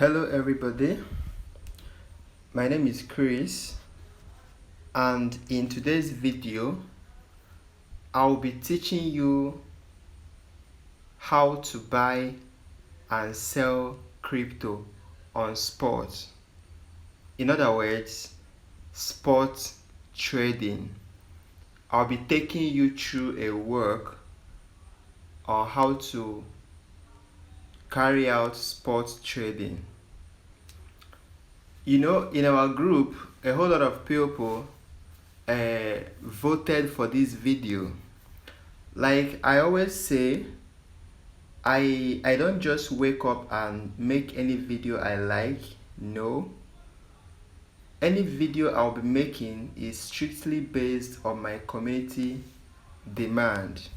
Hello everybody, my name is Chris, and in today's video I'll be teaching you how to buy and sell crypto on spot. In other words, spot trading. I'll be taking you through a work on how to carry out spot trading. You know, in our group, a whole lot of people voted for this video. Like I always say, I don't just wake up and make any video I like. No. Any video I'll be making is strictly based on my community demand.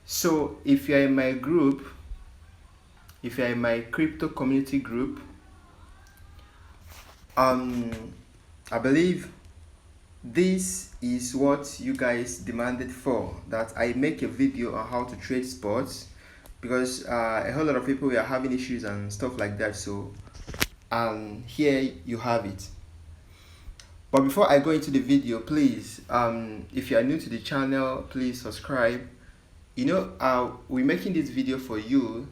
So if you're in my group, if you're in my crypto community group, I believe this is what you guys demanded for, that I make a video on how to trade sports, because a whole lot of people were having issues and stuff like that. So here you have it. But before I go into the video, please, if you are new to the channel, please subscribe. You know, we're making this video for you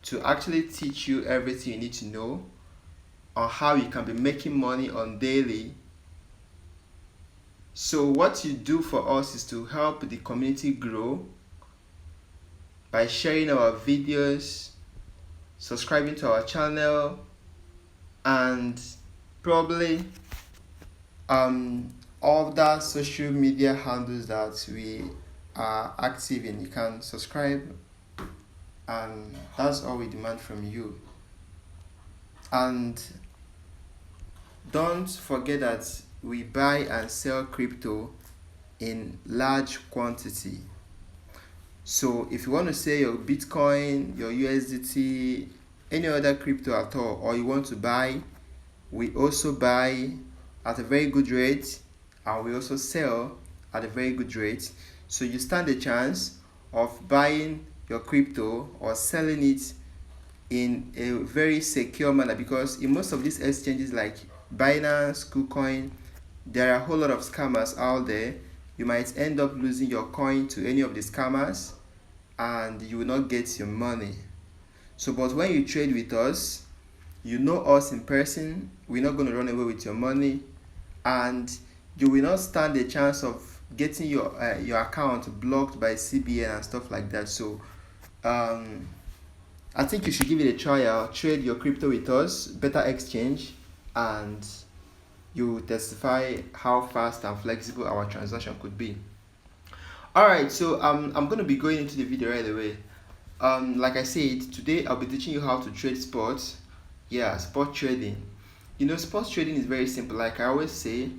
to actually teach you everything you need to know on how you can be making money on daily. So what you do for us is to help the community grow by sharing our videos, subscribing to our channel, and probably all the social media handles that we are active in. You can subscribe, and that's all we demand from you. And don't forget that we buy and sell crypto in large quantity. So if you want to sell your Bitcoin, your USDT, any other crypto at all, or you want to buy, we also buy at a very good rate, and we also sell at a very good rate. So you stand a chance of buying your crypto or selling it in a very secure manner, because in most of these exchanges like BINANCE, KUCOIN, there are a whole lot of scammers out there. You might end up losing your coin to any of the scammers and you will not get your money. So but when you trade with us, you know us in person, we're not going to run away with your money, and you will not stand a chance of getting your account blocked by CBN and stuff like that. So I think you should give it a try. Trade your crypto with us, better exchange, and you will testify how fast and flexible our transaction could be. Alright, so I'm going to be going into the video right away. Like I said, today I'll be teaching you how to trade sports. Yeah, spot trading. You know, spot trading is very simple. Like I always say,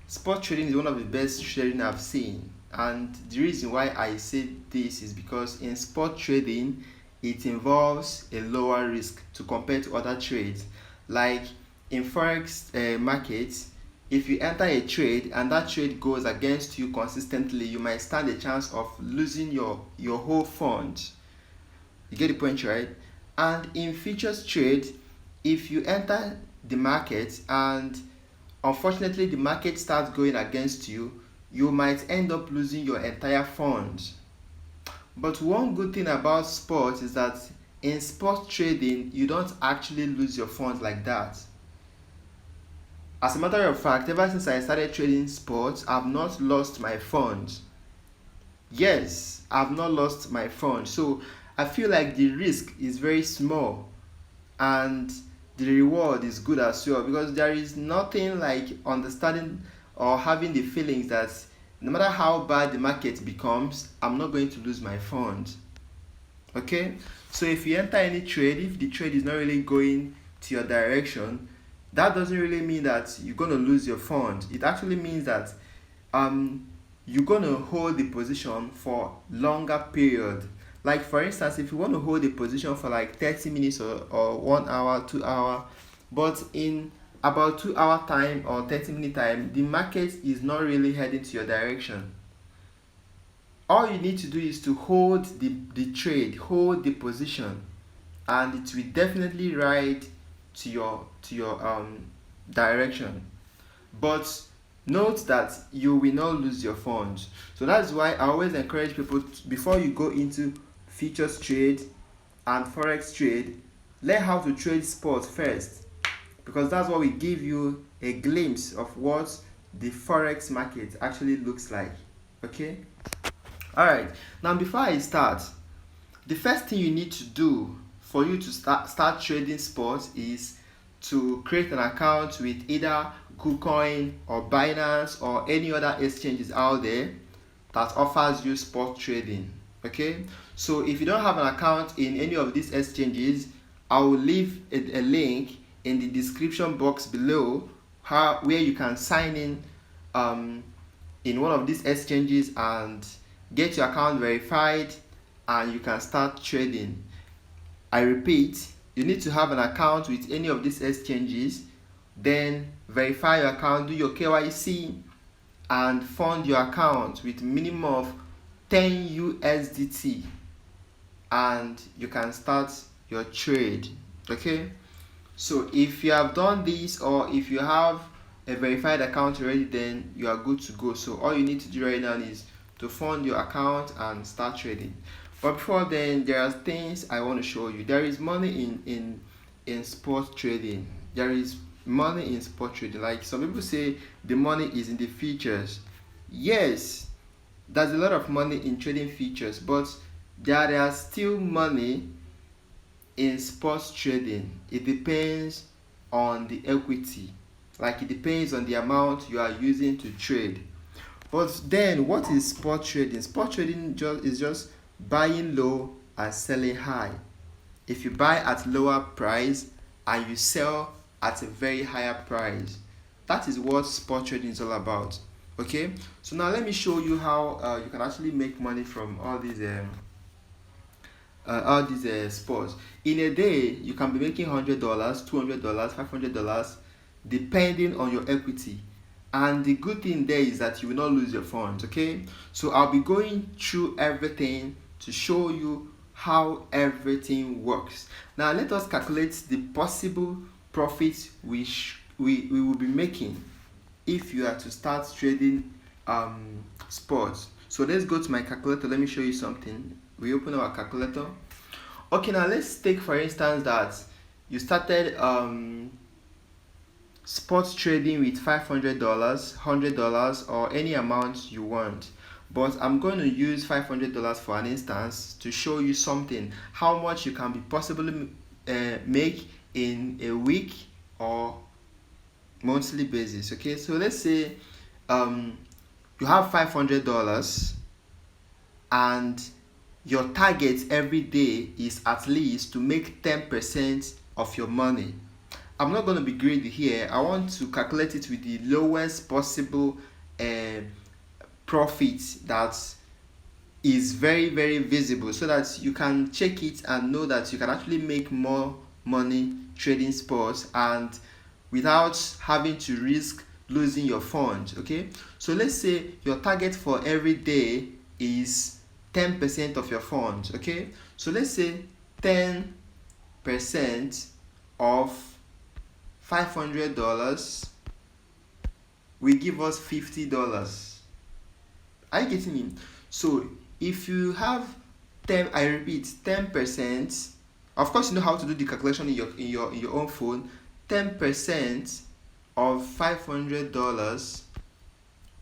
spot trading is one of the best trading I've seen. And the reason why I say this is because in spot trading, it involves a lower risk to compare to other trades. Like in forex markets, if you enter a trade and that trade goes against you consistently, you might stand a chance of losing your whole fund. You get the point, right? And in futures trade, if you enter the market and unfortunately the market starts going against you, you might end up losing your entire fund. But one good thing about sport is that in spot trading, you don't actually lose your funds like that. As a matter of fact, ever since I started trading sports, I've not lost my funds. Yes, I've not lost my funds. So I feel like the risk is very small and the reward is good as well, because there is nothing like understanding or having the feelings that no matter how bad the market becomes, I'm not going to lose my funds. Okay, so if you enter any trade, if the trade is not really going to your direction, that doesn't really mean that you're going to lose your funds. It actually means that you're going to hold the position for longer period. Like for instance, if you want to hold a position for like 30 minutes or 1 hour, 2 hours, but in about 2 hour time or 30-minute time, the market is not really heading to your direction. All you need to do is to hold the trade, hold the position. and it will definitely ride to your direction. But note that you will not lose your funds. So that's why I always encourage people before you go into futures trade and forex trade, learn how to trade spot first, because that's what will give you a glimpse of what the forex market actually looks like. Okay, all right, now before I start, the first thing you need to do for you to start trading spot is to create an account with either KUCOIN or BINANCE or any other exchanges out there that offers you spot trading. Okay, so if you don't have an account in any of these exchanges, I will leave a link in the description box below where you can sign in one of these exchanges and get your account verified, and you can start trading. I repeat, you need to have an account with any of these exchanges, then verify your account, do your KYC, and fund your account with minimum of 10 USDT, and you can start your trade. Okay, so if you have done this, or if you have a verified account already, then you are good to go. So all you need to do right now is to fund your account and start trading. But before then, there are things I want to show you. There is money in spot trading. There is money in spot trading. Like some people say the money is in the futures. Yes, there's a lot of money in trading futures, but there are still money in spot trading. It depends on the equity. Like it depends on the amount you are using to trade. But then what is spot trading? Spot trading is just buying low and selling high. If you buy at lower price and you sell at a very higher price, that is what spot trading is all about. Okay, so now let me show you how you can actually make money from all these spots. In a day, you can be making $100, $200, $500, depending on your equity. And the good thing there is that you will not lose your funds. Okay, so I'll be going through everything to show you how everything works. Now let us calculate the possible profits which we will be making if you are to start trading sports. So let's go to my calculator. Let me show you something. We open our calculator. Okay, now let's take for instance that you started sports trading with $500, $100, or any amount you want. But I'm going to use $500 for an instance to show you something, how much you can be possibly make in a week or monthly basis. Okay, so let's say you have $500 and your target every day is at least to make 10% of your money. I'm not going to be greedy here. I want to calculate it with the lowest possible profit that is very, very visible, so that you can check it and know that you can actually make more money trading sports and without having to risk losing your funds. Okay, so let's say your target for every day is 10% of your funds. Okay, so let's say 10% of $500 will give us $50. Are you getting me? So if you have 10%, of course you know how to do the calculation in your own phone. 10% of $500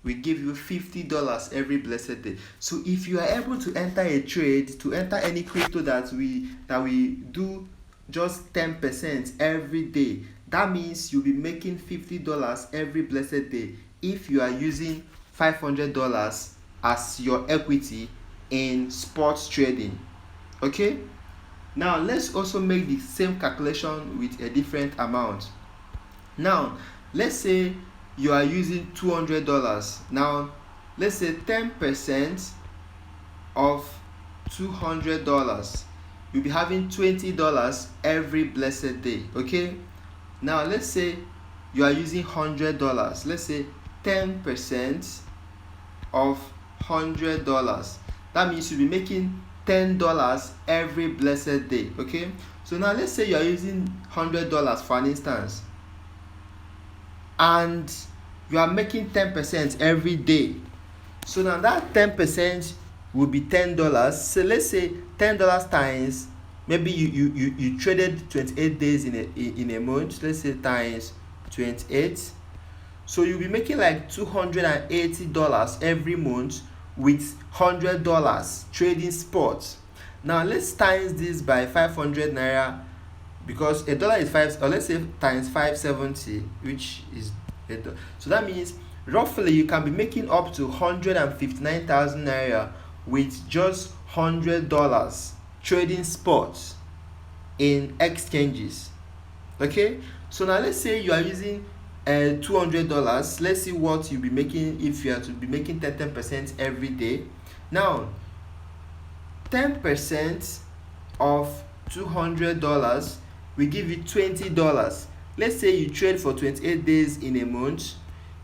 will give you $50 every blessed day. So if you are able to enter a trade, to enter any crypto that we do just 10% every day, that means you'll be making $50 every blessed day if you are using $500 as your equity in sports trading. Okay, now let's also make the same calculation with a different amount. Now let's say you are using $200. Now let's say 10% of $200, you'll be having $20 every blessed day. Okay, now let's say you are using $100. Let's say 10% of $100, that means you'll be making $10 every blessed day. Okay, so So now let's say you are using $100 for an instance, and you are making 10% every day. So now that 10% will be $10. So let's say $10 times, maybe you traded 28 days in a month. Let's say times 28. So you'll be making like $280 every month with $100 trading sports. Now let's times this by 500 naira, because a dollar is 5, or let's say times 570, which is so that means roughly you can be making up to 159,000 naira with just $100 trading sports in exchanges. Okay, so now let's say you are using $200. Let's see what you'll be making if you are to be making 10% every day. Now 10% of $200 will give you $20. Let's say you trade for 28 days in a month,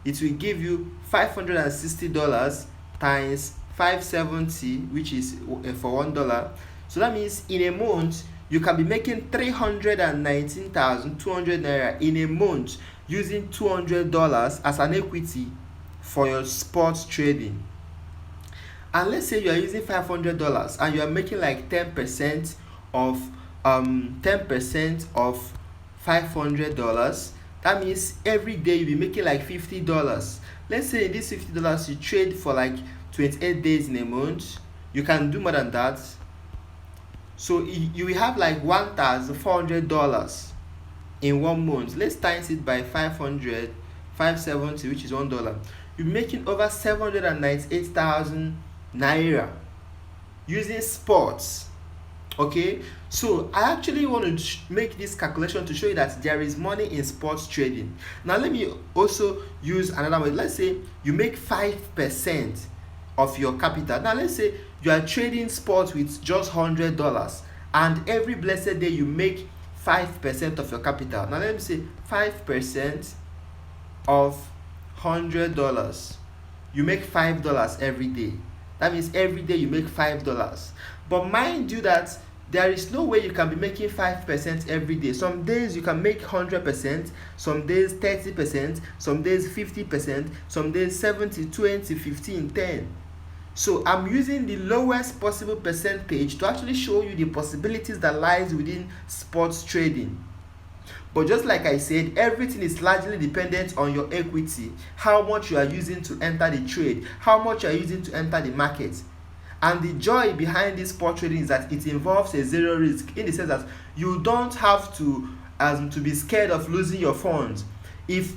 it will give you $560 times 570, which is for $1. So that means in a month you can be making 319,200 naira in a month using $200 as an equity for your sports trading. And let's say you are using $500 and you are making like 10% of $500. That means every day you'll be making like $50. Let's say this $50 you trade for like 28 days in a month. You can do more than that. So you will have like $1,400 in 1 month. Let's times it by 570, which is $1. You're making over 798,000 naira using sports. Okay, so I actually want to make this calculation to show you that there is money in sports trading. Now let me also use another way. Let's say you make 5% of your capital. Now let's say you are trading sports with just $100, and every blessed day you make 5% of your capital. Now let me say 5% of $100. You make $5 every day. That means every day you make $5. But mind you that there is no way you can be making 5% every day. Some days you can make 100%, some days 30%, some days 50%, some days 70, 20, 15, 10. So I'm using the lowest possible percentage to actually show you the possibilities that lies within sports trading. But just like I said, everything is largely dependent on your equity, how much you are using to enter the trade, how much you are using to enter the market. And the joy behind this sport trading is that it involves a zero risk, in the sense that you don't have to be scared of losing your funds. If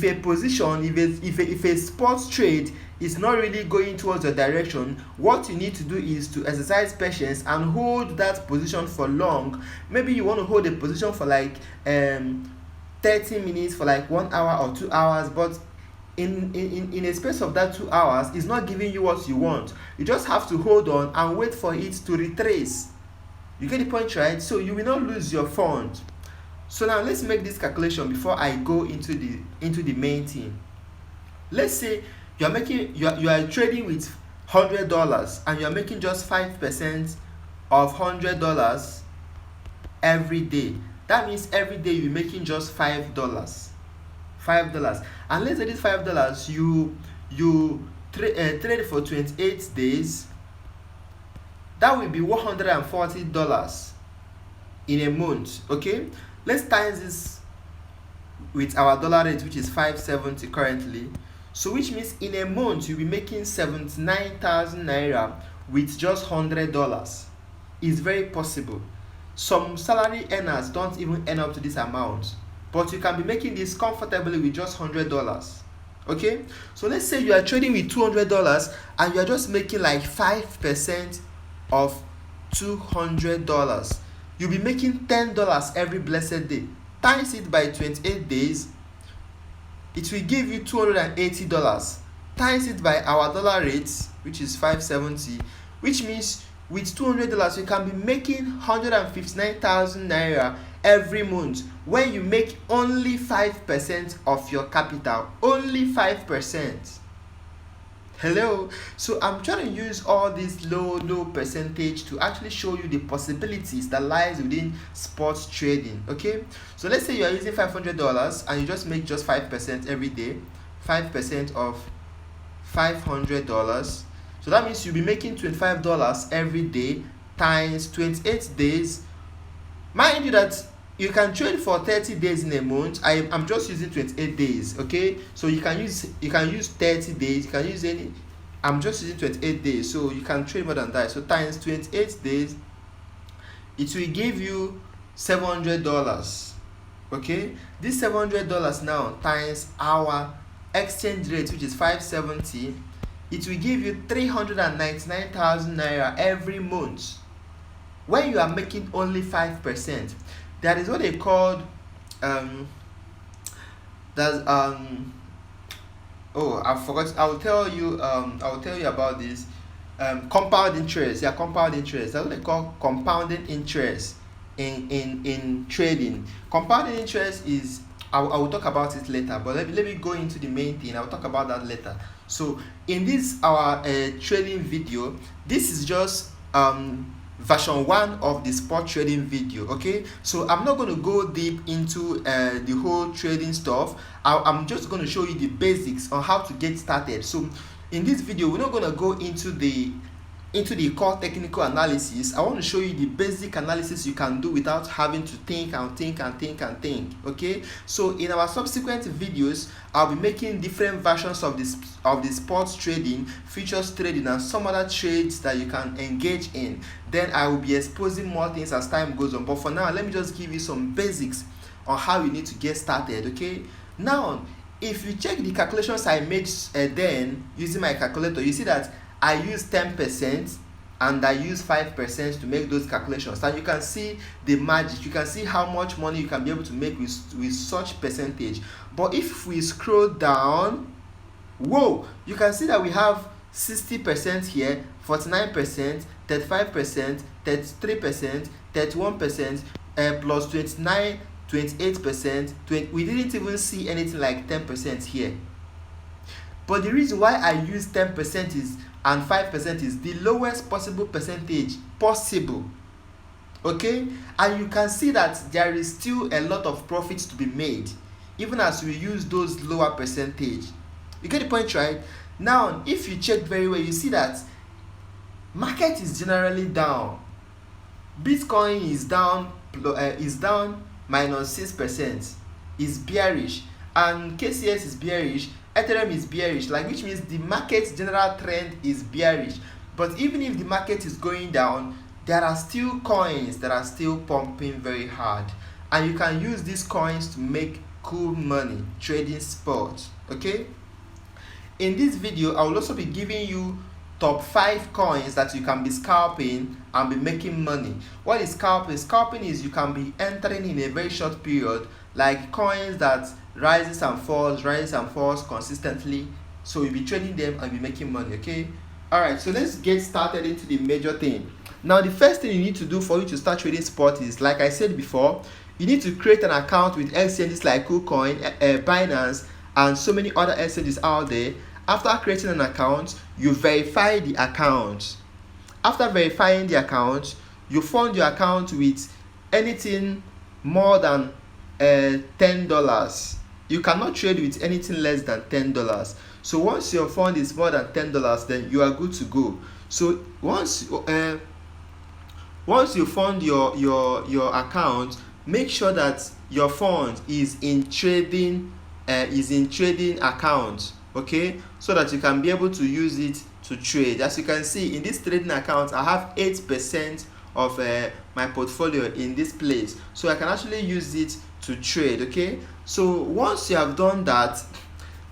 a position, if a sports trade is not really going towards your direction, what you need to do is to exercise patience and hold that position for long. Maybe you want to hold a position for like 30 minutes, for like 1 hour or 2 hours, but in a space of that 2 hours, it's not giving you what you want. You just have to hold on and wait for it to retrace. You get the point, right? So you will not lose your fund. So now let's make this calculation before I go into the main thing. Let's say you are trading with $100 and you are making just 5% of $100 every day. That means every day you're making just $5. And let's say this $5 you trade for 28 days. That will be $140 in a month. Okay, let's times this with our dollar rate, which is 570 currently. So which means in a month you'll be making 79,000 naira with just $100. It's very possible. Some salary earners don't even earn up to this amount, but you can be making this comfortably with just $100. Okay, so let's say you are trading with $200 and you are just making like 5% of $200. You'll be making $10 every blessed day. Times it by 28 days, it will give you $280. Times it by our dollar rate, which is 570, which means with $200 you can be making 159,000 naira every month when you make only 5% of your capital. Only 5%. Hello. So I'm trying to use all this low percentage to actually show you the possibilities that lies within sports trading. Okay, so let's say you are using $500 and you just make just 5% every day. 5% of $500, so that means you'll be making $25 every day times 28 days. Mind you that you can trade for 30 days in a month. I'm just using 28 days. Okay, so you can use 30 days, you can use any. I'm just using 28 days, so you can trade more than that. So times 28 days, it will give you $700. Okay, this $700 now times our exchange rate, which is 570, it will give you 399,000 naira every month when you are making only 5%. That is what they called oh, I forgot. I'll tell you about this. Compound interest. Yeah, compound interest. That's what they call compounding interest in trading. Compounding interest is, I will talk about it later, but let me go into the main thing. I'll talk about that later. So in this our trading video, this is just version 1 of the spot trading video. Okay, so I'm not going to go deep into the whole trading stuff. I'm just going to show you the basics on how to get started. So in this video, we're not going to go into the core technical analysis. I want to show you the basic analysis you can do without having to think. Okay, so in our subsequent videos, I'll be making different versions of the sports trading, futures trading, and some other trades that you can engage in. Then I will be exposing more things as time goes on, but for now, let me just give you some basics on how you need to get started. Okay, now if you check the calculations I made then using my calculator, you see that I use 10% and I use 5% to make those calculations, and you can see the magic. You can see how much money you can be able to make with such percentage. But if we scroll down, whoa, you can see that we have 60% here, 49%, 35%, 33%, 31%, plus 29, 28%. We didn't even see anything like 10% here. But the reason why I use 10% is and 5% is the lowest possible percentage possible. Okay, and you can see that there is still a lot of profits to be made even as we use those lower percentage. You get the point, right? Now if you check very well, you see that market is generally down. Bitcoin is down minus 6%, is bearish, and KCS is bearish, Ethereum is bearish, like, which means the market's general trend is bearish. But even if the market is going down, there are still coins that are still pumping very hard, and you can use these coins to make cool money trading sports. Okay, in this video I will also be giving you top 5 coins that you can be scalping and be making money. What is scalping? Scalping is you can be entering in a very short period, like coins that rises and falls consistently. So you'll be trading them and be making money. Okay, all right, so let's get started into the major thing. Now the first thing you need to do for you to start trading sport is, like I said before, you need to create an account with exchanges like KUCOIN, BINANCE, and so many other exchanges out there. After creating an account, you verify the account. After verifying the account, you fund your account with anything more than $10. You cannot trade with anything less than $10. So once your fund is more than $10, then you are good to go. So once you fund your account, make sure that your fund is in trading account. Okay, so that you can be able to use it to trade. As you can see in this trading account, I have 8% of my portfolio in this place, so I can actually use it to trade. Okay, so once you have done that,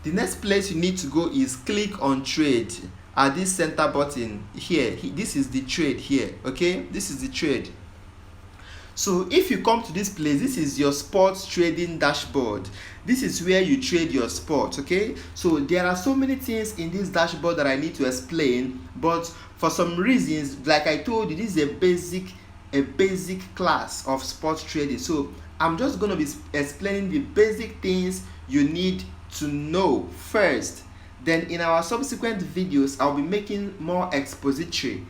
the next place you need to go is click on trade at this center button here. This is the trade here. Okay, this is the trade. So if you come to this place, this is your sports trading dashboard. This is where you trade your sport. Okay, so there are so many things in this dashboard that I need to explain, but for some reasons, like I told you, this is a basic class of sports trading. So I'm just going to be explaining the basic things you need to know first. Then in our subsequent videos, I'll be making more expository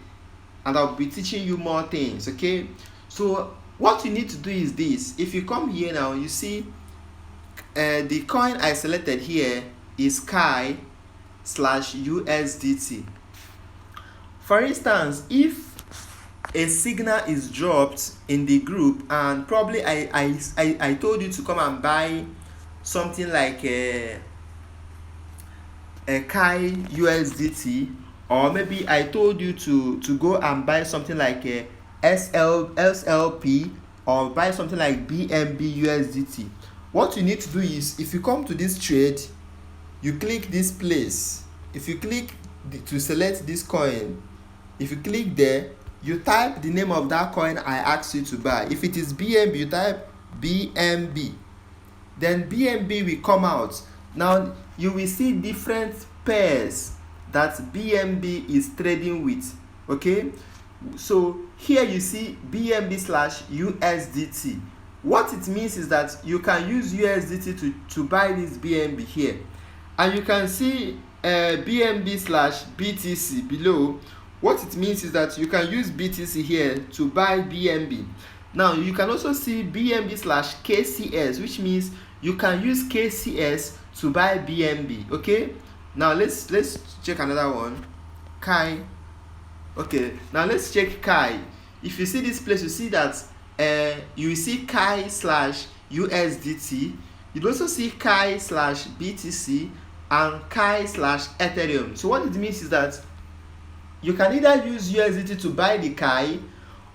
and I'll be teaching you more things. Okay, so what you need to do is this. If you come here now, you see the coin I selected here is KUCOIN/USDT. For instance, if a signal is dropped in the group and probably I told you to come and buy something like a KUSDT, or maybe I told you to go and buy something like a SLP, or buy something like BNB USDT. What you need to do is, if you come to this trade, you click this place. If you click to select this coin, if you click there, you type the name of that coin I asked you to buy. If it is BNB, you type BNB. Then BNB will come out. Now you will see different pairs that BNB is trading with. Okay, so here you see BNB/USDT. What it means is that you can use USDT to buy this BNB here, and you can see BNB/BTC below. What it means is that you can use BTC here to buy BNB. Now you can also see BNB/KCS, which means you can use KCS to buy BNB. Okay, now let's check another one, Kai. Okay, now let's check Kai. If you see this place, you see that you will see Kai/USDT. You also see Kai/BTC and Kai/Ethereum. So what it means is that you can either use USDT to buy the Kai,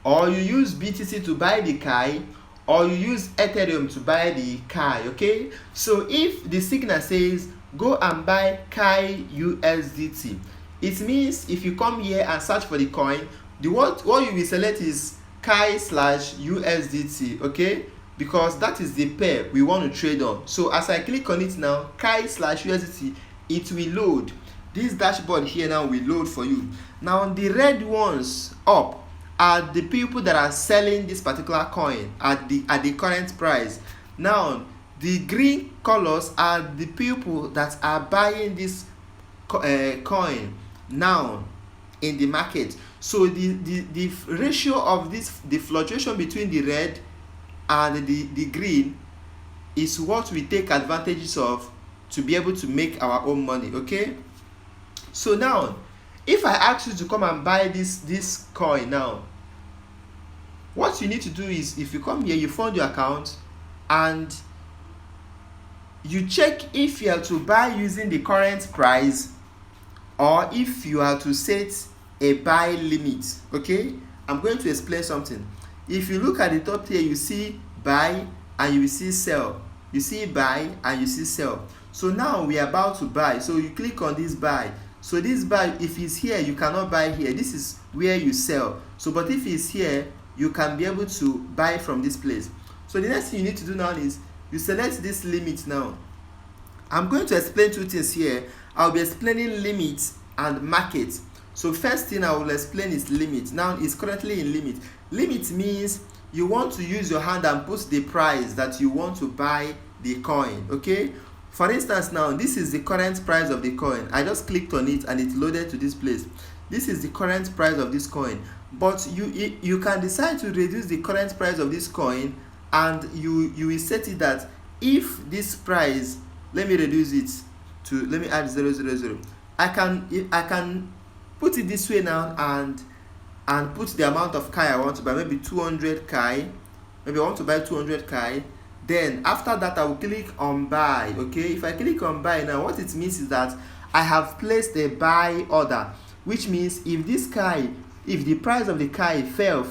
or you use BTC to buy the Kai, or you use Ethereum to buy the Kai. Okay, so if the signal says go and buy KUSDT, it means if you come here and search for the coin, what you will select is Kai/USDT. Okay, because that is the pair we want to trade on. So as I click on it now, Kai/USDT, it will load. This dashboard here now will load for you. Now the red ones up are the people that are selling this particular coin at the current price. Now the green colors are the people that are buying this coin now in the market. So the ratio of the fluctuation between the red and the green is what we take advantages of to be able to make our own money. Okay, so now if I ask you to come and buy this coin now, what you need to do is, if you come here, you fund your account and you check if you are to buy using the current price or if you are to set a buy limit. Okay, I'm going to explain something. If you look at the top here, you see buy and you see sell. You see buy and you see sell. So now we are about to buy, so you click on this buy. So this buy, if it's here, you cannot buy here. This is where you sell. So but if it's here, you can be able to buy from this place. So the next thing you need to do now is you select this limit. Now I'm going to explain two things here. I'll be explaining limit and market. So first thing I will explain is limit. Now it's currently in limit. Limit means you want to use your hand and put the price that you want to buy the coin. Okay, for instance, now this is the current price of the coin. I just clicked on it and it loaded to this place. This is the current price of this coin, but you can decide to reduce the current price of this coin, and you will set it that if this price, let me reduce it to, let me add 000. I can put it this way now and put the amount of Kai I want to buy, maybe 200 Kai. Maybe I want to buy 200 Kai. Then after that I will click on buy. Okay, if I click on buy now, what it means is that I have placed a buy order, which means if this Kai, if the price of the Kai fell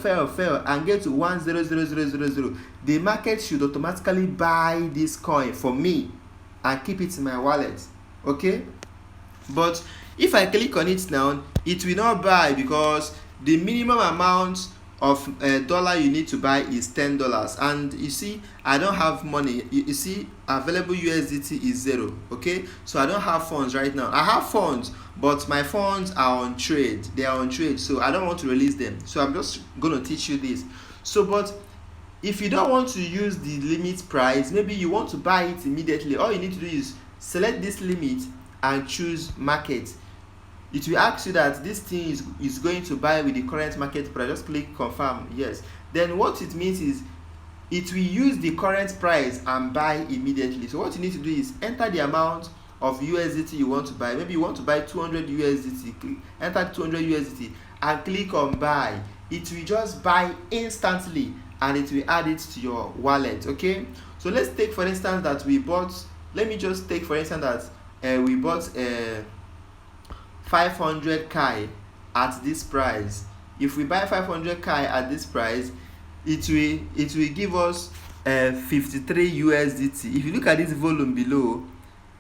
and get to 100,000, the market should automatically buy this coin for me and keep it in my wallet. Okay, but if I click on it now, it will not buy because the minimum amount of dollar you need to buy is $10, and you see I don't have money. You see available USDT is 0. Okay, so I don't have funds right now. I have funds, but my funds are on trade. They are on trade, so I don't want to release them. So I'm just going to teach you this. So but if you don't want to use the limit price, maybe you want to buy it immediately, all you need to do is select this limit and choose market. It will ask you that this thing is going to buy with the current market price. Just click confirm, yes. Then what it means is it will use the current price and buy immediately. So what you need to do is enter the amount of USDT you want to buy. Maybe you want to buy 200 USDT. Enter 200 USDT and click on buy. It will just buy instantly and it will add it to your wallet. Okay, so let's take for instance that we bought, let me just take for instance that we bought 500 Kai at this price. If we buy 500 Kai at this price, it will give us 53 USDT. If you look at this volume below,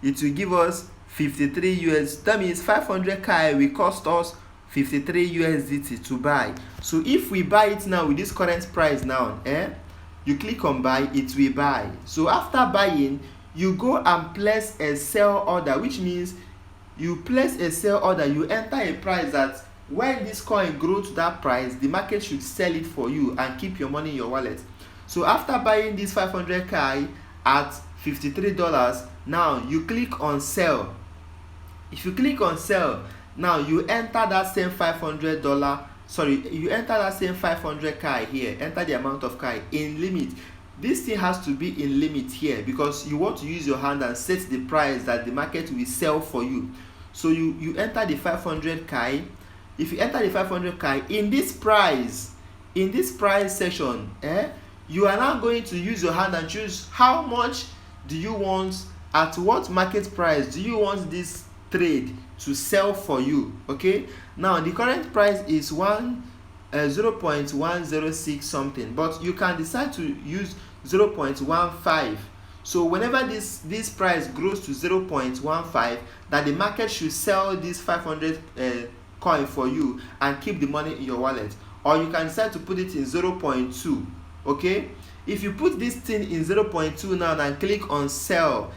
it will give us 53 US. That means 500 Kai will cost us 53 USDT to buy. So if we buy it now with this current price now, you click on buy, it will buy. So after buying, you go and place a sell order, which means you place a sell order, you enter a price that when this coin grows to that price, the market should sell it for you and keep your money in your wallet. So after buying this 500 Kai at $53, now you click on sell. If you click on sell, now you enter that same $500, you enter that same 500 Kai here, enter the amount of Kai in limit. This thing has to be in limit here because you want to use your hand and set the price that the market will sell for you. So you enter the 500 Kai. If you enter the 500 Kai in this price section, you are now going to use your hand and choose how much do you want, at what market price do you want this trade to sell for you. Okay, now the current price is 0.106 something, but you can decide to use 0.15. So whenever this price grows to 0.15, that the market should sell this 500 coin for you and keep the money in your wallet. Or you can decide to put it in 0.2. okay, if you put this thing in 0.2 now and click on sell,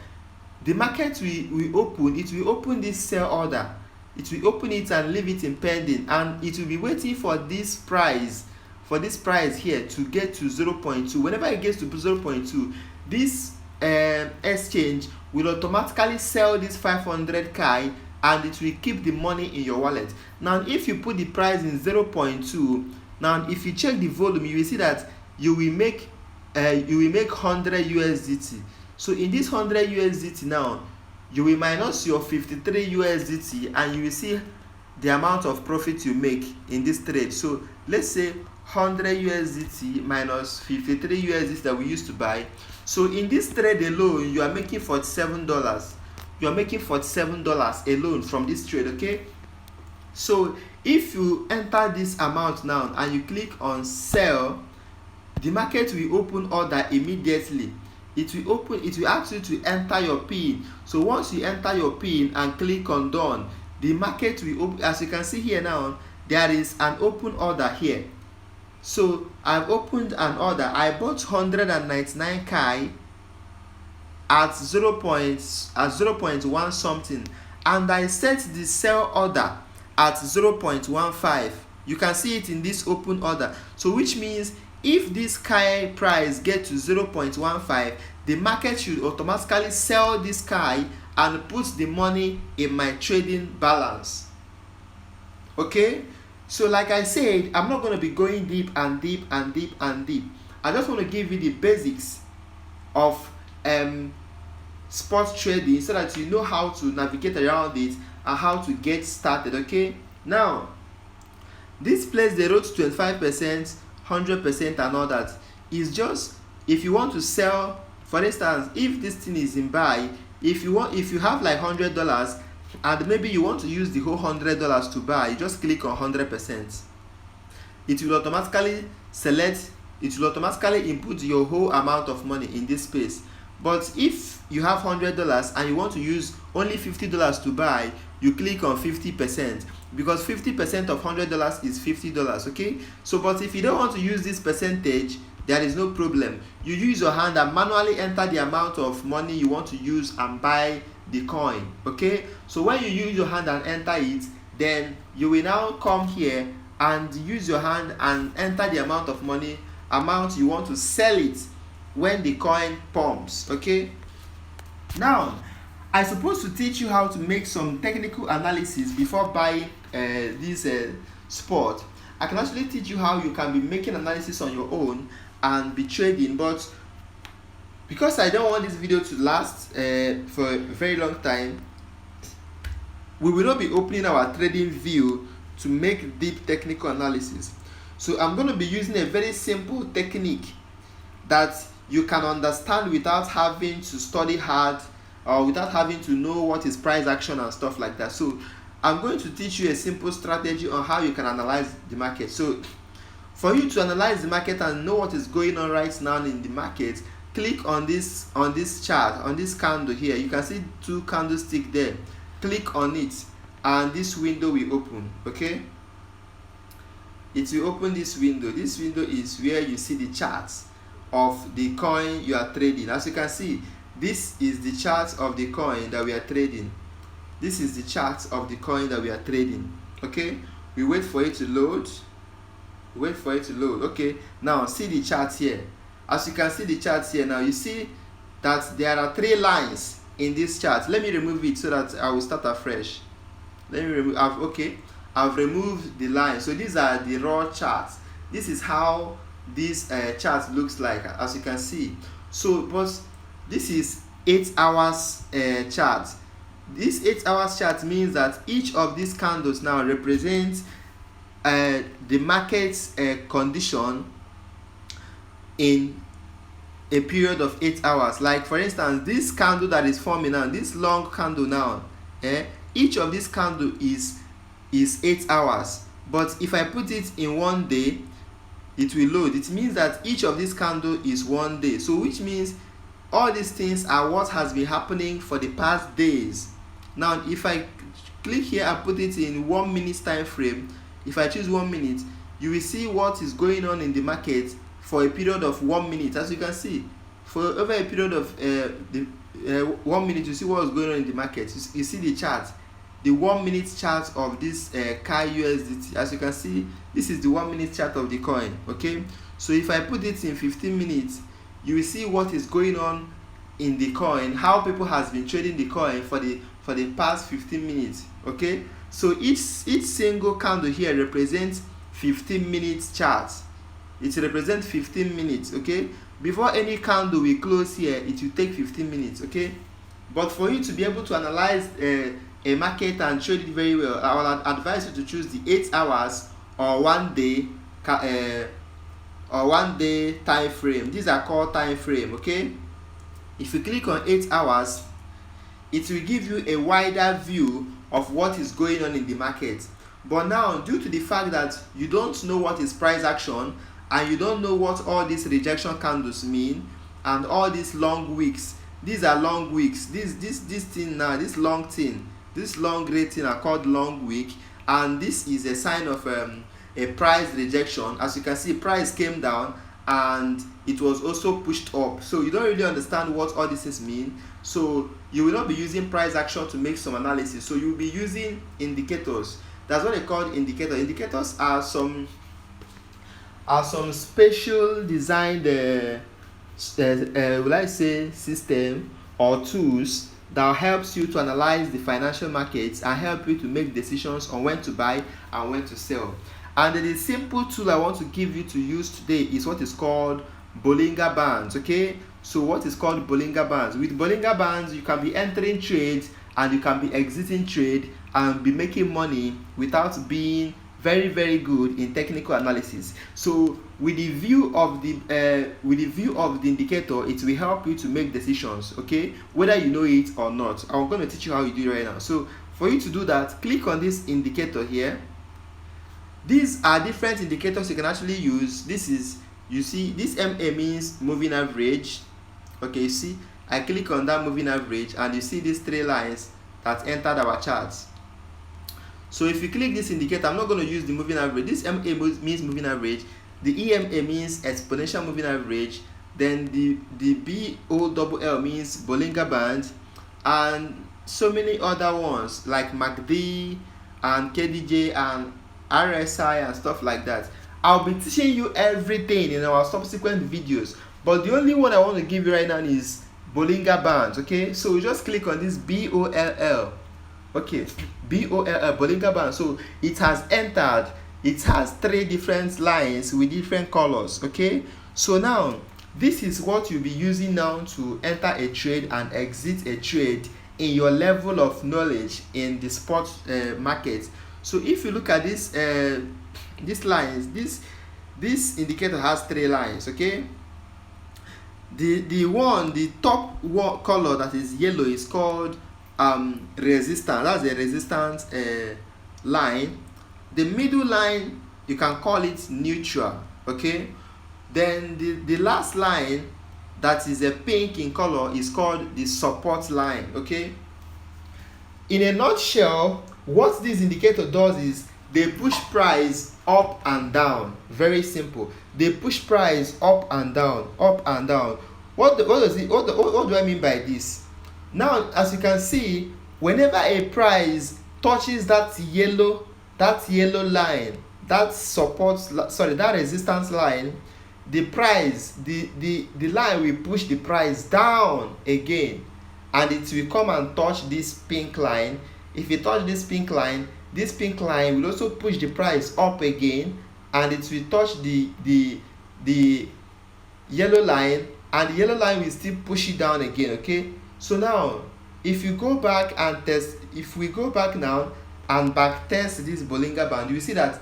the market will open. It will open this sell order. It will open it and leave it in pending, and it will be waiting for this price here to get to 0.2. Whenever it gets to 0.2, this exchange will automatically sell this 500 Kai and it will keep the money in your wallet. Now if you put the price in 0.2, now if you check the volume, you will see that you will make 100 USDT. So in this 100 USDT now, you will minus your 53 USDT and you will see the amount of profit you make in this trade. So let's say 100 USDT minus 53 USDT that we used to buy. So in this trade alone, you are making $47. You are making $47 alone from this trade. Okay, so if you enter this amount now and you click on sell, the market will open order immediately. It will ask you to enter your PIN. So once you enter your PIN and click on done, the market will open. As you can see here now, there is an open order here. So I've opened an order. I bought 199 Kai at 0.1 something, and I set the sell order at 0.15. You can see it in this open order. So which means if this Kai price gets to 0.15, the market should automatically sell this Kai and put the money in my trading balance. Okay, so like I said, I'm not going to be going deep and deep and deep and deep. I just want to give you the basics of spot trading so that you know how to navigate around it and how to get started. Okay, now this place the road to 25%, 100% and all that is just if you want to sell. For instance, if this thing is in buy, if you have like $100 and maybe you want to use the whole $100 to buy, you just click on 100%. It will automatically input your whole amount of money in this space. But if you have $100 and you want to use only $50 to buy, you click on 50%, because 50% of $100 is $50. Okay, so but if you don't want to use this percentage, there is no problem. You use your hand and manually enter the amount of money you want to use and buy the coin. Okay, so when you use your hand and enter it, then you will now come here and use your hand and enter the amount of money you want to sell it when the coin pumps. Okay, now I'm supposed to teach you how to make some technical analysis before buying this spot. I can actually teach you how you can be making analysis on your own and be trading, but because I don't want this video to last for a very long time, we will not be opening our trading view to make deep technical analysis. So I'm going to be using a very simple technique that you can understand without having to study hard or without having to know what is price action and stuff like that. So I'm going to teach you a simple strategy on how you can analyze the market. So for you to analyze the market and know what is going on right now in the market, click on this chart, on this candle here. You can see two candlesticks there. Click on it and this window will open. Okay, it will open this window. This window is where you see the charts of the coin you are trading. As you can see, this is the chart of the coin that we are trading. This is the chart of the coin that we are trading. Okay, we wait for it to load. Wait for it to load. Okay, now see the chart here. As you can see the chart here now, you see that there are 3 lines in this chart. Let me remove it so that I will start afresh. Let me remove. I've removed the line. So these are the raw charts. This is how this chart looks like, as you can see. So, but this is 8 hours chart. This 8 hours chart means that each of these candles now represents the market's condition in a period of 8 hours. Like for instance, this candle that is forming now, this long candle now, each of this candle is 8 hours. But if I put it in 1 day, it will load. It means that each of this candle is 1 day. So which means all these things are what has been happening for the past days. Now if I click here and put it in 1 minute time frame, if I choose 1 minute, you will see what is going on in the market for a period of 1 minute. As you can see, for over a period of 1 minute, you see what is going on in the market. You see the chart, the 1 minute chart of this KUSDT. As you can see, this is the 1 minute chart of the coin. Okay, so if I put it in 15 minutes, you will see what is going on in the coin, how people has been trading the coin for the past 15 minutes. Okay, so each single candle here represents 15 minutes chart. It represents 15 minutes. Okay, before any candle will close here, it will take 15 minutes. Okay, but for you to be able to analyze a market and trade it very well, I will advise you to choose the 8 hours or 1 day time frame. These are called time frame. Okay, if you click on 8 hours, it will give you a wider view of what is going on in the market. But now, due to the fact that you don't know what is price action and you don't know what all these rejection candles mean and all these long wicks, these are long wicks. This thing now, this long thing, this long gray thing are called long wick, and this is a sign of a price rejection. As you can see, price came down and it was also pushed up. So you don't really understand what all this mean. So you will not be using price action to make some analysis. So you will be using indicators. That's what they call indicators. Indicators are some special designed will I say system or tools that helps you to analyze the financial markets and help you to make decisions on when to buy and when to sell. And the simple tool I want to give you to use today is what is called Bollinger Bands. Okay, so what is called Bollinger Bands? With Bollinger Bands, you can be entering trades and you can be exiting trade and be making money without being very, very good in technical analysis. So with the view of the indicator, it will help you to make decisions. Okay, whether you know it or not. I'm going to teach you how you do it right now. So for you to do that, click on this indicator here. These are different indicators you can actually use. This is, you see, this MA means moving average. Okay, you see, I click on that moving average and you see these 3 lines that entered our charts. So if you click this indicator, I'm not going to use the moving average. This MA means moving average. The EMA means exponential moving average. Then the BOLL means Bollinger Band, and so many other ones like MACD and KDJ and RSI and stuff like that. I'll be teaching you everything in our subsequent videos, but the only one I want to give you right now is Bollinger Bands. Okay, so we just click on this BOLL. Okay, BOLL, Bollinger Band. So it has entered. It has 3 different lines with different colors. Okay, so now this is what you'll be using now to enter a trade and exit a trade in your level of knowledge in the spot market. So if you look at this these lines, this indicator has 3 lines. Okay, the top color that is yellow is called resistance. That's a resistance line. The middle line, you can call it neutral. Okay, then the last line that is a pink in color is called the support line. Okay, in a nutshell, what this indicator does is they push price up and down. Very simple. They push price up and down, up and down. What do I mean by this? Now, as you can see, whenever a price touches that yellow line, that resistance line, the price, the line will push the price down again, and it will come and touch this pink line. If you touch this pink line will also push the price up again, and it will touch the yellow line, and the yellow line will still push it down again. Okay, so now if you go back and test, if we go back now and back test this Bollinger Band, you will see that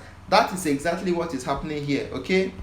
is exactly what is happening here. Okay,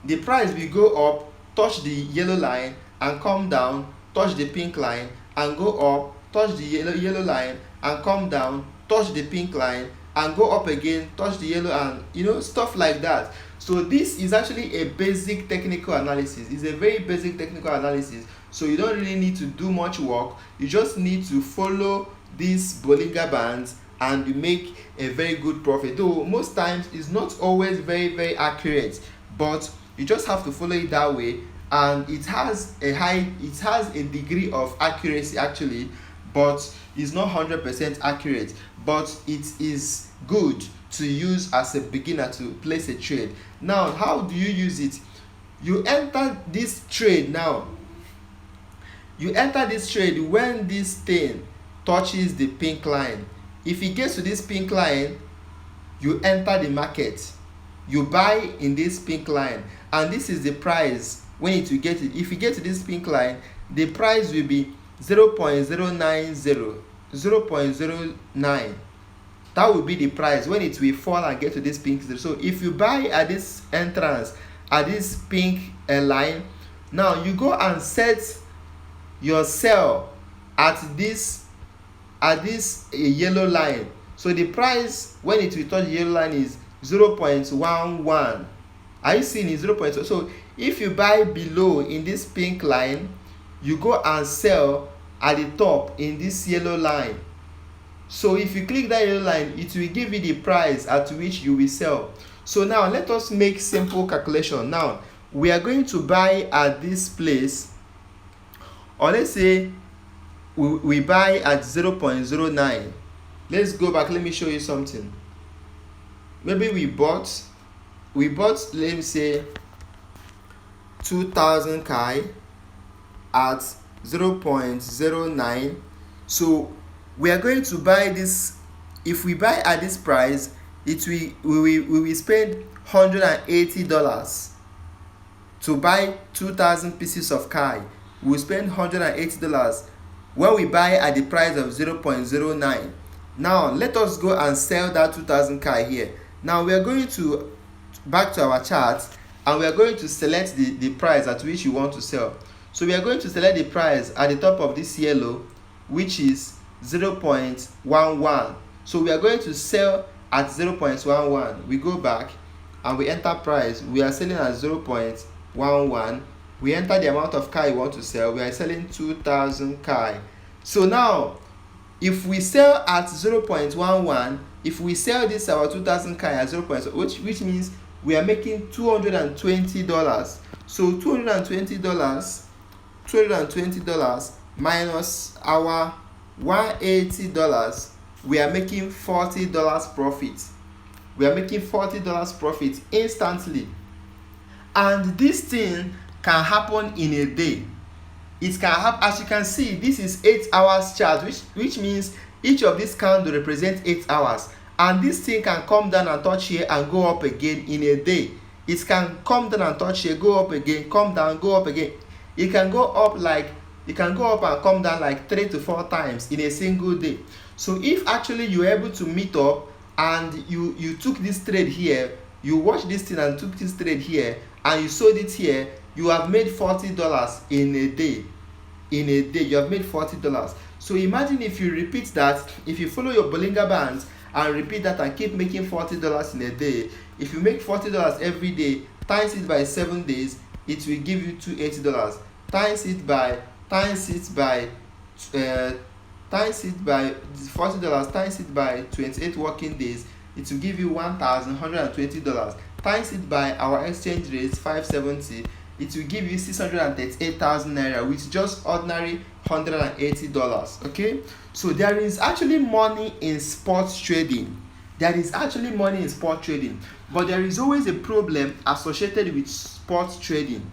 the price will go up, touch the yellow line, and come down, touch the pink line, and go up, touch the yellow line, and come down, touch the pink line, and go up again, touch the yellow, and stuff like that. So this is actually a basic technical analysis. It's a very basic technical analysis, so you don't really need to do much work. You just need to follow these Bollinger Bands and you make a very good profit, though most times it's not always very accurate, but you just have to follow it that way, and it has a degree of accuracy actually, but it's not 100% accurate, but it is good to use as a beginner to place a trade. Now, how do you use it? You enter this trade now. You enter this trade when this thing touches the pink line. If it gets to this pink line, you enter the market. You buy in this pink line, and this is the price when it will get it. If you get to this pink line, the price will be 0.090, 0.09. That will be the price when it will fall and get to this pink. So if you buy at this entrance, at this pink line, now you go and set your sell at this yellow line. So the price when it will touch the yellow line is 0.11. Are you seeing it? 0.1. So if you buy below in this pink line, you go and sell at the top in this yellow line. So if you click that yellow line, it will give you the price at which you will sell. So now let us make simple calculation. Now we are going to buy at this place, or let's say we buy at 0.09. Let's go back. Let me show you something. Maybe we bought, let me say 2,000 Kai at 0.09. So we are going to buy this. If we buy at this price, we will spend $180 to buy 2,000 pieces of Kai. We will spend $180 when we buy at the price of 0.09. Now let us go and sell that 2,000 Kai here. Now we are going to back to our chart, and we are going to select the price at which you want to sell. So we are going to select the price at the top of this yellow, which is 0.11. So we are going to sell at 0.11. We go back and we enter price. We are selling at 0.11. We enter the amount of Kai we want to sell. We are selling 2,000 Kai. So now if we sell at 0.11, if we sell this our 2,000 Kai at 0.1, which means we are making $220. So $220 minus our $180, we are making $40 profit. We are making $40 profit instantly. And this thing can happen in a day. it can happen. As you can see, this is 8 hours chart, which means each of these candles represent 8 hours, and this thing can come down and touch here and go up again in a day. It can come down and touch here, go up again, come down, go up again. It can go up and come down like 3 to 4 times in a single day. So if actually you're able to meet up and you took this trade here, you watched this thing and took this trade here, and you sold it here, you have made $40 in a day. In a day, you have made $40. So imagine if you repeat that, if you follow your Bollinger Bands and repeat that and keep making $40 in a day. If you make $40 every day, times it by 7 days, it will give you $280. Times it by $40, times it by 28 working days, it will give you $1,120. Times it by our exchange rate 570, it will give you 638,000 naira with just ordinary $180. Okay, so there is actually money in sports trading. There is actually money in sport trading, but there is always a problem associated with sports trading.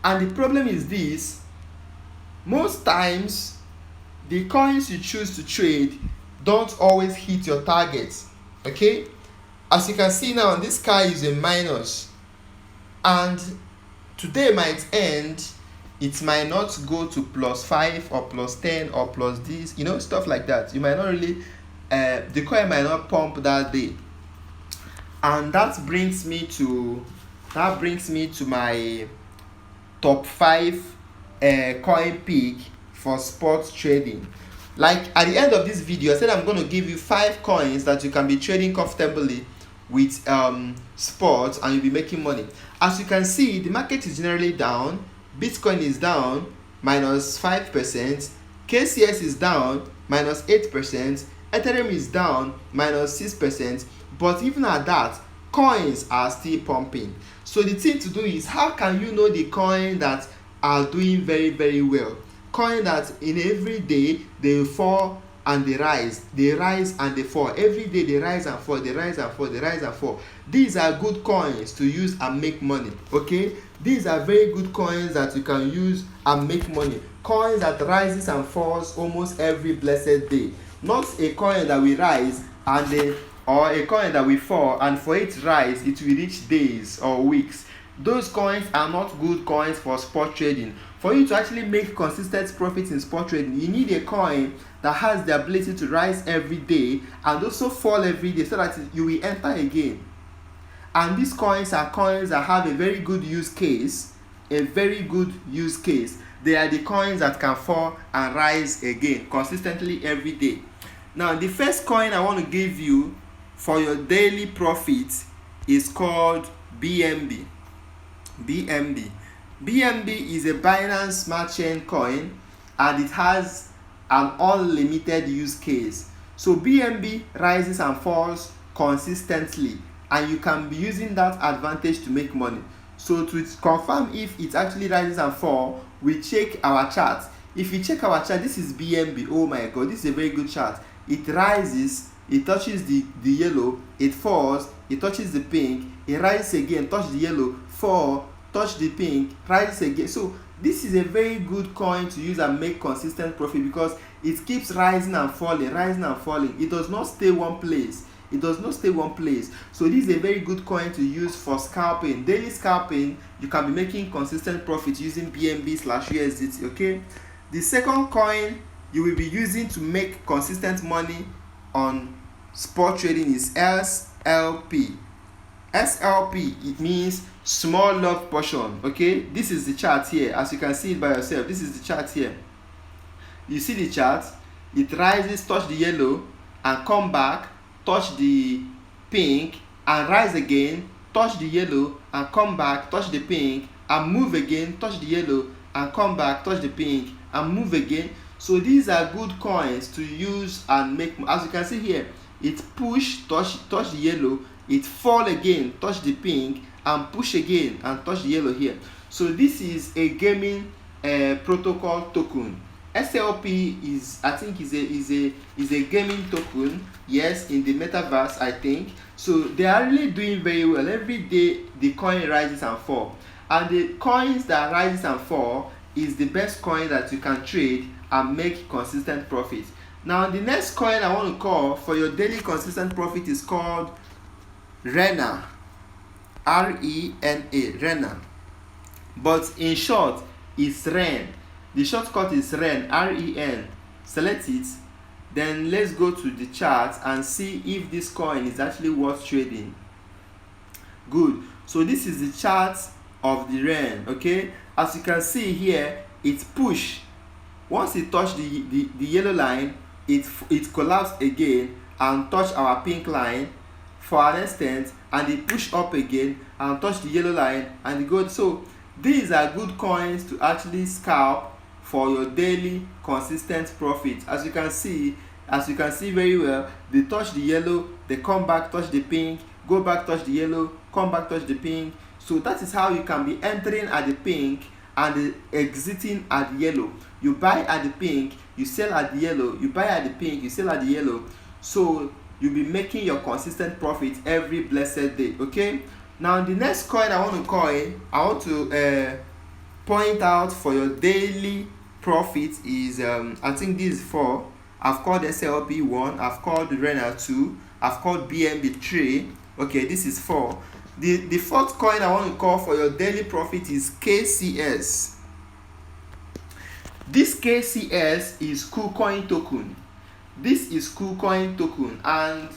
And the problem is this: most times the coins you choose to trade don't always hit your targets. Okay, as you can see now, this car is a minus, and today might end, it might not go to +5 or +10 or plus this, stuff like that. You might not really the coin might not pump that day. And that brings me to my top 5 coin pick for sports trading. Like at the end of this video, I said I'm going to give you 5 coins that you can be trading comfortably with sports, and you'll be making money. As you can see, the market is generally down. Bitcoin is down -5%, KCS is down -8%, Ethereum is down -6%, but even at that, coins are still pumping. So the thing to do is, how can you know the coin that are doing very, very well? Coin that in every day they fall and they rise and they fall. Every day they rise and fall, they rise and fall, they rise and fall. These are good coins to use and make money. Okay, these are very good coins that you can use and make money. Coins that rises and falls almost every blessed day. Not a coin that will rise or a coin that will fall, and for it to rise it will reach days or weeks. Those coins are not good coins for spot trading. For you to actually make consistent profits in spot trading, you need a coin that has the ability to rise every day and also fall every day, so that you will enter again. And these coins are coins that have a very good use case. A very good use case. They are the coins that can fall and rise again consistently every day. Now, the first coin I want to give you for your daily profit is called BNB. BNB is a Binance Smart Chain coin, and it has an unlimited use case. So BNB rises and falls consistently, and you can be using that advantage to make money. So to confirm if it actually rises and falls, we check our chart. If you check our chart, this is BNB. Oh my god, this is a very good chart. It rises, it touches the yellow, it falls, it touches the pink, it rises again, touch the yellow, fall, touch the pink, rises again. So this is a very good coin to use and make consistent profit, because it keeps rising and falling. It does not stay one place. So this is a very good coin to use for scalping. Daily scalping, you can be making consistent profit using BNB/USDT. Okay, the second coin you will be using to make consistent money on spot trading is SLP. SLP, it means small love portion. Okay, this is the chart here. As you can see it by yourself, this is the chart here. You see the chart, it rises, touch the yellow and come back, touch the pink and rise again, touch the yellow and come back, touch the pink and move again, touch the yellow and come back, touch the pink and move again. So these are good coins to use and make. As you can see here, it push, touch the yellow, it fall again, touch the pink and push again and touch the yellow here. So this is a gaming protocol token. SLP is, I think, is a gaming token, yes, in the metaverse, I think. So they are really doing very well. Every day the coin rises and fall, and the coins that rises and fall is the best coin that you can trade and make consistent profit. Now the next coin I want to call for your daily consistent profit is called RENA. R-E-N-A, RENA. But in short, it's REN. The shortcut is REN, R-E-N. Select it. Then let's go to the chart and see if this coin is actually worth trading. Good. So this is the chart of the REN. Okay. As you can see here, it pushed. Once it touched the yellow line, it collapsed again and touched our pink line for an instant, and it pushed up again and touched the yellow line and it goes. So these are good coins to actually scalp for your daily consistent profit. As you can see very well, they touch the yellow, they come back, touch the pink, go back, touch the yellow, come back, touch the pink. So that is how you can be entering at the pink and exiting at the yellow. You buy at the pink, you sell at the yellow, you buy at the pink, you sell at the yellow. So you'll be making your consistent profit every blessed day. Okay. Now the next coin I want to point out for your daily profit is I think this is 4. I've called SLB 1, I've called RENA 2, I've called BNB 3. Okay, this is 4. The fourth coin I want to call for your daily profit is KCS. This KCS is KUCOIN token. This is KUCOIN token, and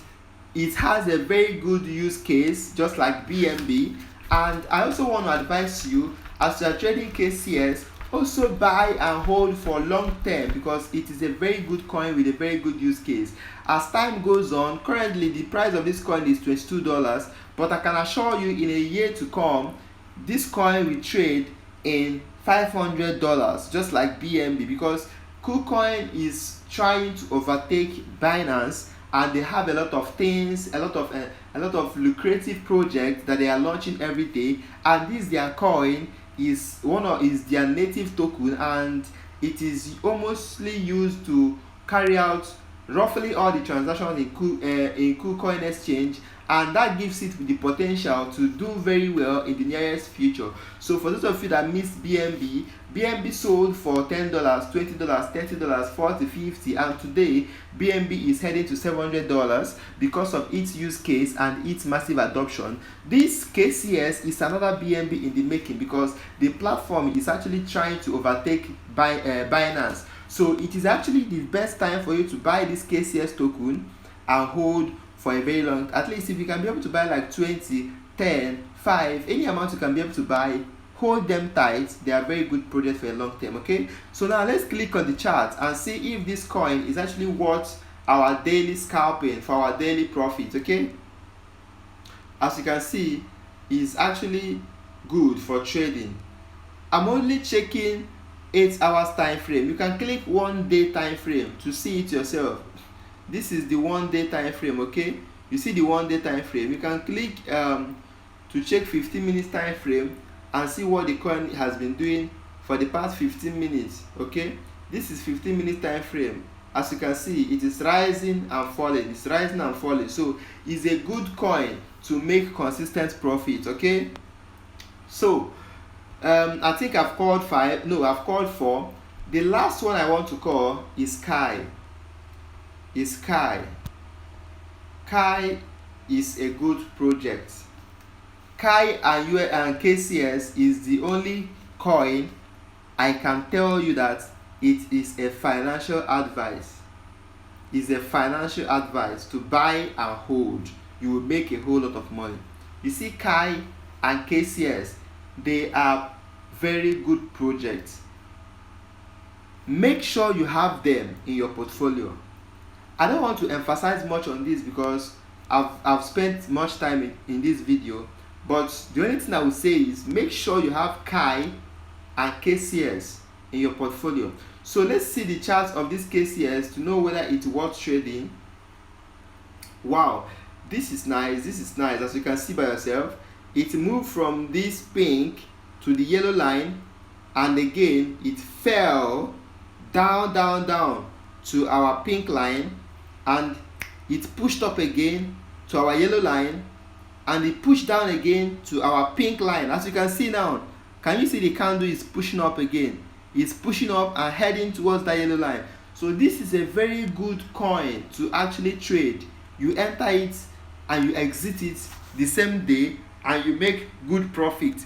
it has a very good use case just like BNB. And I also want to advise you, as you are trading KCS, also buy and hold for long term, because it is a very good coin with a very good use case. As time goes on, currently the price of this coin is $22, but I can assure you in a year to come, this coin will trade in $500 just like BNB, because KUCOIN is trying to overtake Binance, and they have a lot of things, a lot of lucrative projects that they are launching every day, and this their coin is their native token, and it is mostly used to carry out roughly all the transactions in KUCOIN exchange, and that gives it the potential to do very well in the nearest future. So for those of you that missed BNB sold for $10, $20, $30, $40, $50, and today BNB is heading to $700 because of its use case and its massive adoption. This KCS is another BNB in the making, because the platform is actually trying to overtake Binance. So it is actually the best time for you to buy this KCS token and hold for a very long, at least if you can be able to buy like 20, 10, 5, any amount you can be able to buy, hold them tight. They are very good projects for a long term. Okay, so now let's click on the chart and see if this coin is actually worth our daily scalping for our daily profit. Okay, as you can see, it's actually good for trading. I'm only checking 8 hours time frame. You can click 1 day time frame to see it yourself. This is the 1 day time frame. Okay, you see the 1 day time frame. You can click to check 15 minutes time frame and see what the coin has been doing for the past 15 minutes. Okay, this is 15 minutes time frame. As you can see, it is rising and falling, it's rising and falling. So it's a good coin to make consistent profit. Okay, so I think I've called 5. No, I've called 4. The last one I want to call is Kai. Kai is a good project. Kai and KCS is the only coin I can tell you that it is a financial advice. It's a financial advice to buy and hold. You will make a whole lot of money. You see, Kai and KCS, they are very good projects. Make sure you have them in your portfolio. I don't want to emphasize much on this because I've spent much time in this video, but the only thing I will say is make sure you have Kai and KCS in your portfolio. So let's see the charts of this KCS to know whether it's worth trading. Wow, this is nice. As you can see by yourself, it moved from this pink to the yellow line, and again it fell down to our pink line, and it pushed up again to our yellow line, and it pushed down again to our pink line. As you can see now, can you see the candle is pushing up again? is pushing up and heading towards that yellow line. So this is a very good coin to actually trade. You enter it and you exit it the same day and you make good profit.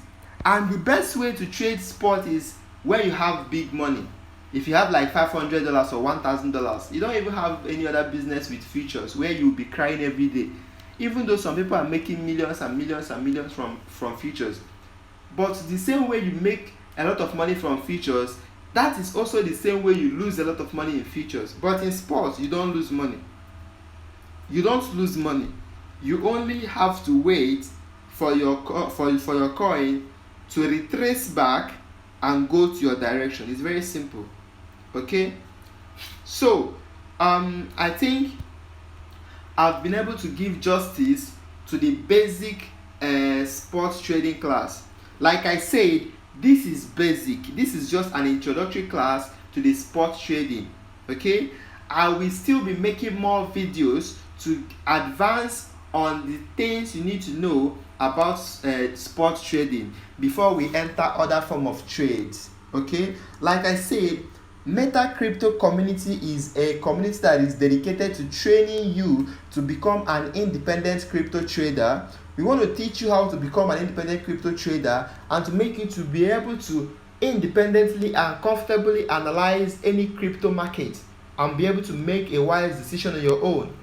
And the best way to trade spot is when you have big money. If you have like $500 or $1,000, you don't even have any other business with futures where you'll be crying every day. Even though some people are making millions and millions and millions from futures. But the same way you make a lot of money from futures, that is also the same way you lose a lot of money in futures. But in sports, you don't lose money. You don't lose money. You only have to wait for your coin to retrace back and go to your direction. It's very simple. Okay, so I think I've been able to give justice to the basic sports trading class. Like I said, this is basic. This is just an introductory class to the sports trading. Okay, I will still be making more videos to advance on the things you need to know about sports trading before we enter other form of trades. Okay, like I said, Meta Crypto community is a community that is dedicated to training you to become an independent crypto trader. We want to teach you how to become an independent crypto trader and to make you to be able to independently and comfortably analyze any crypto market and be able to make a wise decision on your own.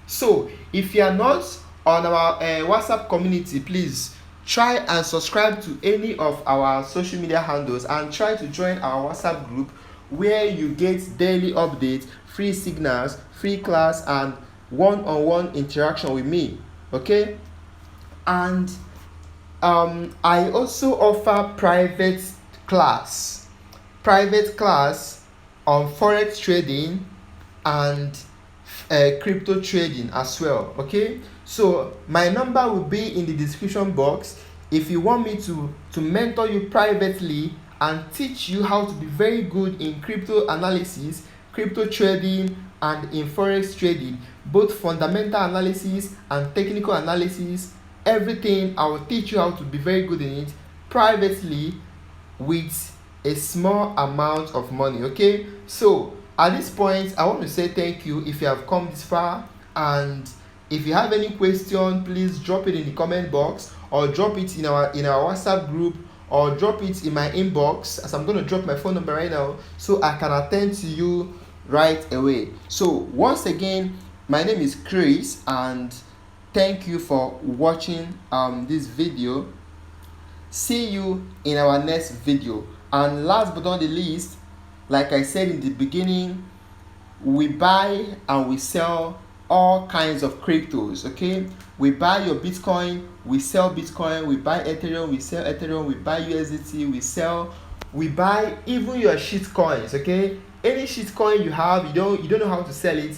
So if you are not on our WhatsApp community, please try and subscribe to any of our social media handles and try to join our WhatsApp group where you get daily updates, free signals, free class, and one-on-one interaction with me. Okay, and I also offer private class on forex trading and crypto trading as well. Okay, so my number will be in the description box if you want me to mentor you privately and teach you how to be very good in crypto analysis, crypto trading, and in forex trading, both fundamental analysis and technical analysis. Everything, I will teach you how to be very good in it privately with a small amount of money. Okay, so at this point I want to say thank you if you have come this far, and if you have any question, please drop it in the comment box or drop it in our WhatsApp group or drop it in my inbox, as I'm going to drop my phone number right now so I can attend to you right away. So once again, my name is Chris and thank you for watching this video. See you in our next video. And last but not the least, like I said in the beginning, we buy and we sell all kinds of cryptos. Okay, we buy your Bitcoin, we sell Bitcoin, we buy Ethereum, we sell Ethereum, we buy USDT, we buy even your shit coins. Okay, any shit coin you have, you don't know how to sell it,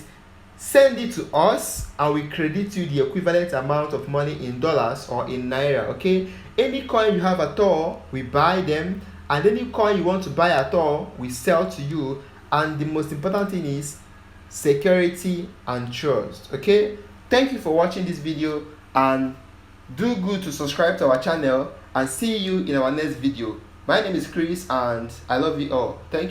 send it to us and we credit you the equivalent amount of money in dollars or in naira. Okay, any coin you have at all, we buy them, and any coin you want to buy at all, we sell to you. And the most important thing is security and trust. Okay, thank you for watching this video, and do good to subscribe to our channel, and see you in our next video. My name is Chris and I love you all. Thank you.